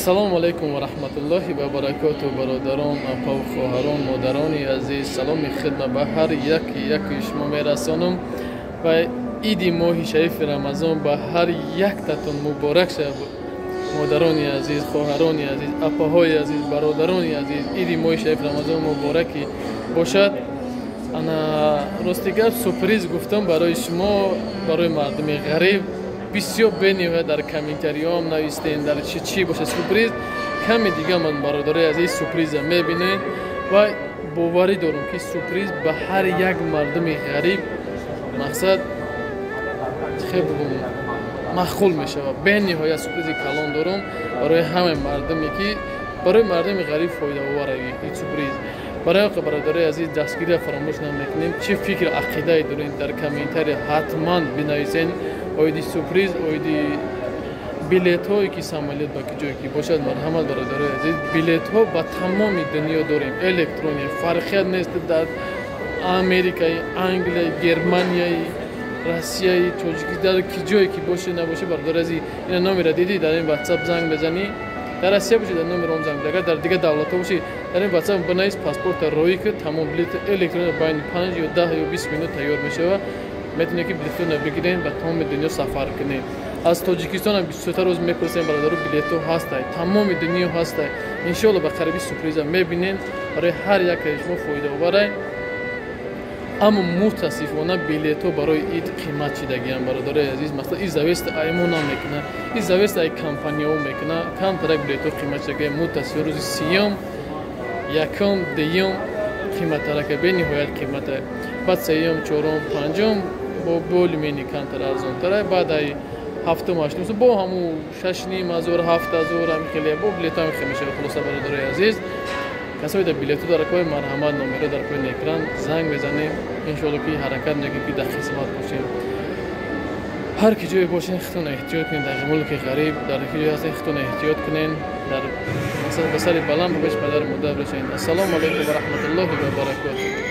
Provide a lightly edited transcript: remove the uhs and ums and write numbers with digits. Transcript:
السلام علیکم و رحمت الله و برکاته برادران، اپا و خواهران، مادران عزیز. سلام خدمت به هر یک شما میرسانم و عید ماه شریف رمضان به هر یک تاتون مبارک شد. مادران عزیز، خواهران عزیز، اپاهای عزیز، برادران عزیز، عید ماه شریف رمضان مبارکی باشد. انا راستی گپ سورپرایز گفتم برای شما، برای مردم غریب. بسیار بنیوه در کامنتاری ها هم نوشتین در چی باشه سورپرایز. کمی دیگه من برادرای عزیز سورپرایز میبینین و باوری دارم که سورپرایز به هر یک مردم غریب مقصد خیلی مخول میشه و بنیهای سورپرایز کلان دارم برای همه مردمی که برای مردم غریب فایده آوره این سورپرایز. برای برادرای عزیز دستگیری فراموش نمیکنیم. چه فکر عقیده دارین در کامنتاری حتما بنویسین. اویدی سورپرایز، اویدی بلیط هایی که سامالیت با جایی که باشد مرحمت برادرای عزیز. بلیط ها با تمام دنیا داریم، الکترونی فرقی نیست در امریکای، انگلیای، گرمانیای، روسیای، تاجیکستان در کی جایی که باشه نباشه برادرای عزیز این نام را دیدی در این واتساپ زنگ بزنی. در آسیا باشه در نام روم زنگ بزنی، در دیگه دولت ها باشه در این واتساپ بنویس پاسپورت روی که تمام بلیط الکترونی بین 5 یا 10 یا 20 منوت تیار میشه و میتونید که بلیط رو بگیرین و تمام دنیا سفر کنین. از تاجیکستان هم 23 روز میپرسین برادرو بلیط هست، تمام دنیا هست. ان شاء الله به قریبی سورپرایز میبینین برای هر یک شما فایده آوره. اما متاسفانه بلیط برای عید قیمت چیدگی هم برادرای عزیز. مثلا این زویست ایمون میکنه، این زویست ای کمپانی ها میکنه، کم ترک بلیط قیمت چیدگی متاسف روز سیام یکم دیوم قیمت ترک به نهایت قیمت بعد سیام چهارم پنجم با بول مینی کانتر ارزان تره. بعد ای هفتم هشتم با همو 6,500 7,000 هم خیلی با بلیط هم خیلی میشه. خلاصه برادرای عزیز کسایی در بلیط در کوی مرحمت نمره در کوی اکران زنگ بزنیم ان شاء الله که حرکت نگی که در خدمت باشیم. هر کی جای باشین خودتون احتیاط کنین. در ملک غریب در کی جای هستین خودتون احتیاط کنین. در مثلا بسری بلند بهش پدر مادر بشین. السلام علیکم و رحمت الله و برکاته.